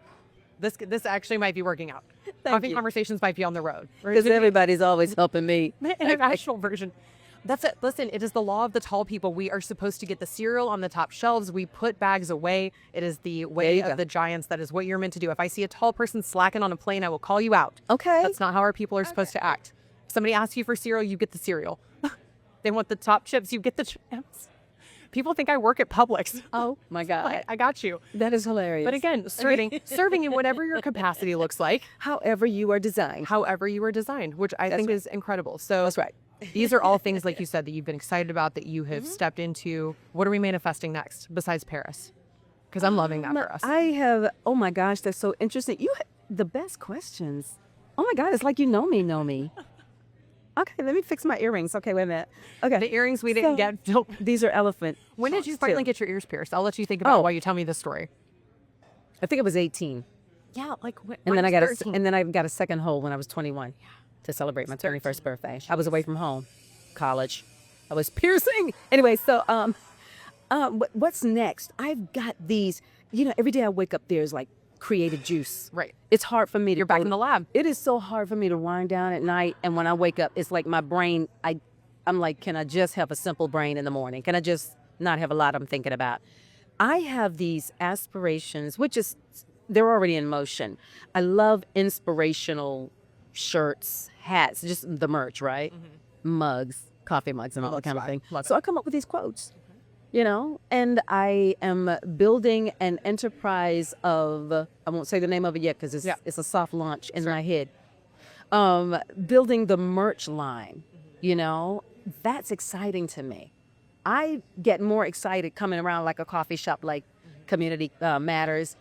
This actually might be working out. Coffee conversations might be on the road because everybody's always helping me. In an actual version. That's it. Listen, it is the law of the tall people. We are supposed to get the cereal on the top shelves. We put bags away. It is the way of the giants. That is what you're meant to do. If I see a tall person slacking on a plane, I will call you out. Okay. That's not how our people are supposed to act. If somebody asks you for cereal, you get the cereal. They want the top chips, you get the chips. People think I work at Publix. Oh my God. I got you. That is hilarious. But again, serving in whatever your capacity looks like. However you are designed. However you are designed, which I think is incredible. So That's right. these are all things, like you said, that you've been excited about, that you have stepped into. What are we manifesting next besides Paris? Because I'm loving that for us. I have, oh my gosh, that's so interesting. You have the best questions. Oh my God, it's like you know me. Okay, let me fix my earrings. Okay, wait a minute. Okay. The earrings we didn't get. These are elephant. When did you shots, finally too. get your ears pierced? I'll let you think about it while you tell me the story. I think it was 18. Yeah, like And then I got a second hole when I was 21 to celebrate my 21st birthday. I was away from home, college. I was piercing. Anyway, so what's next? I've got these, every day I wake up, there's like creative juice. Right. It's hard for me to You're back in the lab. It is so hard for me to wind down at night, and when I wake up, it's like my brain, I'm like, can I just have a simple brain in the morning? Can I just not have a lot I'm thinking about? I have these aspirations, they're already in motion. I love inspirational shirts, hats, just the merch, right? Mugs, coffee mugs and all that kind of thing. So I come up with these quotes, and I am building an enterprise of, I won't say the name of it yet because it's a soft launch in my head. Building the merch line, that's exciting to me. I get more excited coming around like a coffee shop, like Community Matters,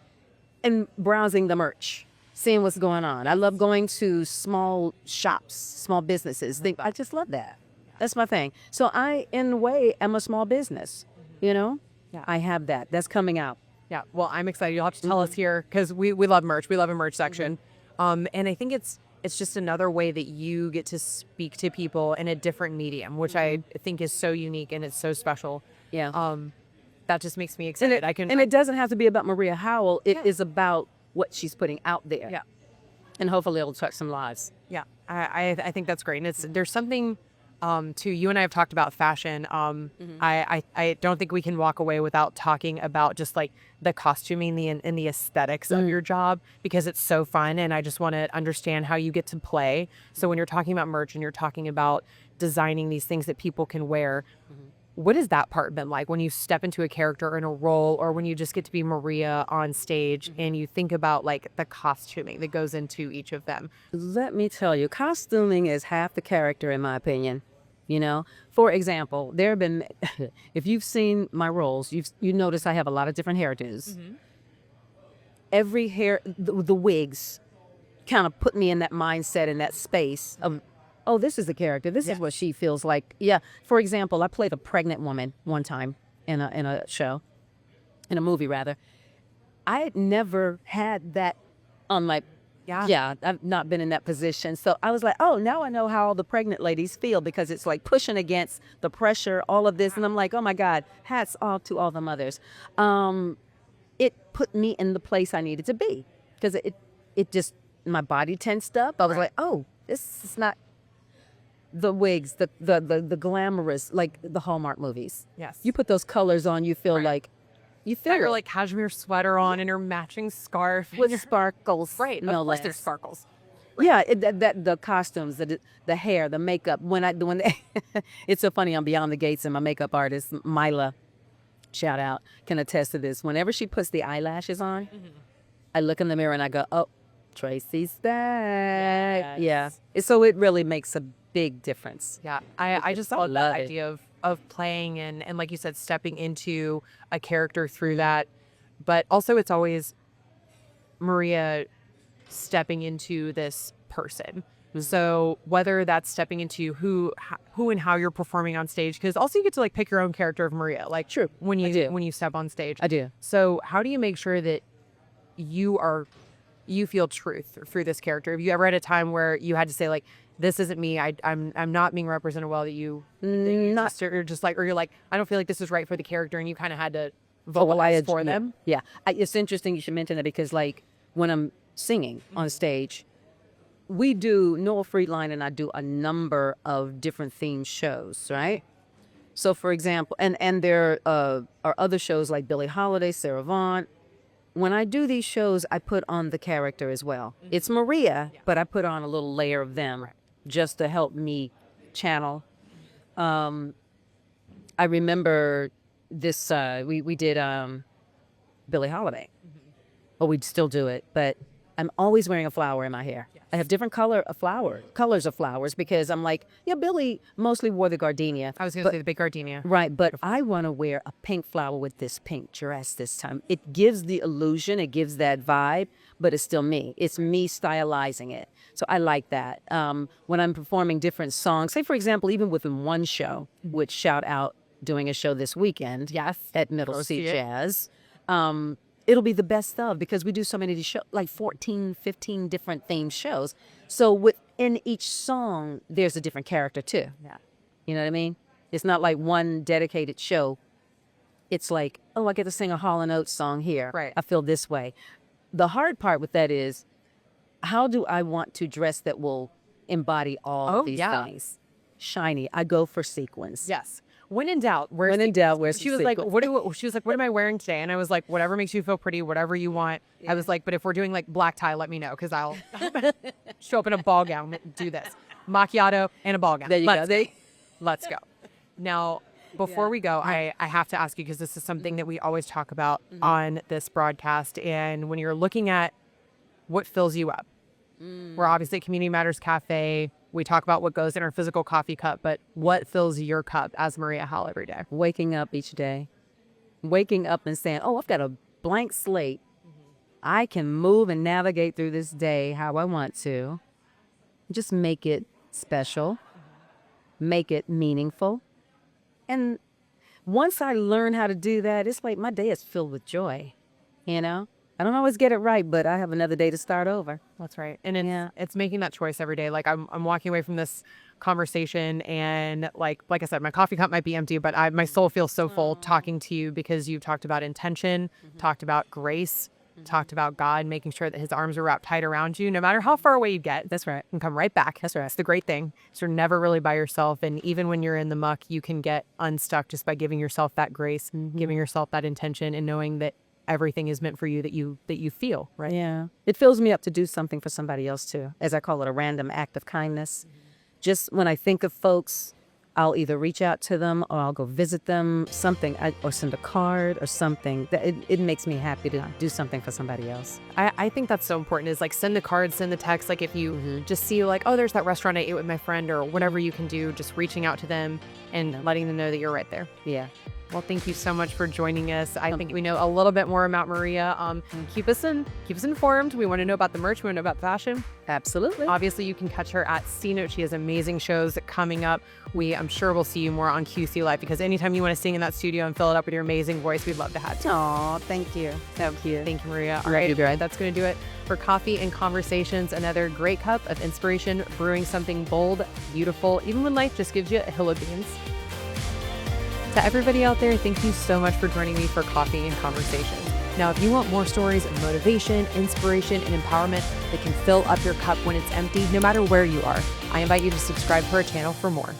and browsing the merch, seeing what's going on. I love going to small shops, small businesses. I just love that. That's my thing. So I, in a way, am a small business, Yeah. I have that. That's coming out. Yeah. Well, I'm excited. You'll have to tell us here, because we love merch. We love a merch section. And I think it's just another way that you get to speak to people in a different medium, which I think is so unique and it's so special. Yeah. That just makes me excited. And it doesn't have to be about Maria Howell. It is about what she's putting out there. Yeah. And hopefully it'll touch some lives. Yeah. I think that's great. And there's something to, you and I have talked about fashion. I don't think we can walk away without talking about just like the costuming and the aesthetics of your job, because it's so fun. And I just want to understand how you get to play. So when you're talking about merch and you're talking about designing these things that people can wear, what has that part been like when you step into a character or in a role, or when you just get to be Maria on stage and you think about like the costuming that goes into each of them? Let me tell you, costuming is half the character, in my opinion. For example, there have been, if you've seen my roles, you notice I have a lot of different hairdos. Every hair, the wigs kind of put me in that mindset, in that space of, oh, this is the character. This is what she feels like. Yeah. For example, I played a pregnant woman one time in a show, in a movie rather. I had never had that on my. Yeah, I've not been in that position. So I was like, oh, now I know how all the pregnant ladies feel, because it's like pushing against the pressure, all of this. And I'm like, oh my God, hats off to all the mothers. It put me in the place I needed to be, because it just, my body tensed up. I was like, oh, this is not the wigs, the glamorous, like the Hallmark movies. Yes. You put those colors on, you feel like, you feel your like cashmere sweater on and your matching scarf with sparkles. Right. No of course less. there's sparkles. Yeah, the costumes, the hair, the makeup. It's so funny. I'm Beyond the Gates, and my makeup artist Mila, shout out, can attest to this. Whenever she puts the eyelashes on, I look in the mirror and I go, "Oh, Tracy's back." Yes. Yeah. So it really makes a big difference. Yeah. I just love love that it. idea of playing and like you said, stepping into a character through that. But also it's always Maria stepping into this person. So whether that's stepping into who and how you're performing on stage, because also you get to like pick your own character of Maria. Like True. when I do. when you step on stage. I do. So how do you make sure that you feel truth through this character? Have you ever had a time where you had to say like, this isn't me, I'm not being represented well, that you're like, I don't feel like this is right for the character, and you kind of had to vocalize for them? Yeah. It's interesting you should mention that, because like when I'm singing on stage, we do, Noah Friedline and I do a number of different themed shows, right? So for example, and there are other shows like Billie Holiday, Sarah Vaughan. When I do these shows, I put on the character as well. It's Maria, but I put on a little layer of them just to help me channel. I remember this, we did Billie Holiday. Well, we'd still do it, but I'm always wearing a flower in my hair. I have different colors of flowers, because I'm like, yeah, Billie mostly wore the gardenia. I was going to say the big gardenia. Right, but I want to wear a pink flower with this pink dress this time. It gives the illusion, it gives that vibe, but it's still me. It's me stylizing it. So I like that. When I'm performing different songs, say for example, even within one show, which shout out doing a show this weekend at Middle Sea Jazz, it'll be the best of, because we do so many of these shows, like 14, 15 different themed shows. So within each song, there's a different character too. Yeah. You know what I mean? It's not like one dedicated show. It's like, oh, I get to sing a Hall & Oates song here. Right. I feel this way. The hard part with that is, how do I want to dress that will embody all these things? Shiny. I go for sequins. Yes. When in doubt, wear She was like, she was like, what am I wearing today? And I was like, whatever makes you feel pretty, whatever you want. I was like, but if we're doing like black tie, let me know, because I'll show up in a ball gown and do this. Macchiato and a ball gown. There you go. Let's go. Now, before we go, I have to ask you, because this is something that we always talk about on this broadcast. And when you're looking at what fills you up, we're obviously at Community Matters Cafe. We talk about what goes in our physical coffee cup, but what fills your cup as Maria Howell every day? Waking up each day. Waking up and saying, oh, I've got a blank slate. I can move and navigate through this day how I want to. Just make it special. Make it meaningful. And once I learn how to do that, it's like my day is filled with joy, you know? I don't always get it right, but I have another day to start over. That's right. And it's making that choice every day. Like I'm walking away from this conversation, and like I said, my coffee cup might be empty, but my soul feels so full talking to you, because you've talked about intention, talked about grace, talked about God, making sure that his arms are wrapped tight around you, no matter how far away you get. That's right. And come right back. That's right. It's the great thing. So you're never really by yourself. And even when you're in the muck, you can get unstuck just by giving yourself that grace, giving yourself that intention, and knowing that everything is meant for you, that you feel, right? Yeah. It fills me up to do something for somebody else too, as I call it, a random act of kindness. Just when I think of folks, I'll either reach out to them or I'll go visit them, or send a card or something. It makes me happy to do something for somebody else. I think that's so important, is like send the cards, send the text. Like if you just see like, oh, there's that restaurant I ate with my friend, or whatever you can do, just reaching out to them and letting them know that you're right there. Yeah. Well, thank you so much for joining us. I think we know a little bit more about Maria. Keep us informed. We want to know about the merch. We want to know about fashion. Absolutely. Obviously, you can catch her at C Note. She has amazing shows coming up. I'm sure we'll see you more on QC Live, because anytime you want to sing in that studio and fill it up with your amazing voice, we'd love to have you. Aw, thank you. Thank you. Thank you, Maria. All right, that's going to do it for Coffee and Conversations. Another great cup of inspiration, brewing something bold, beautiful, even when life just gives you a hill of beans. To everybody out there, thank you so much for joining me for Coffee and Conversations. Now, if you want more stories of motivation, inspiration, and empowerment that can fill up your cup when it's empty, no matter where you are, I invite you to subscribe to our channel for more.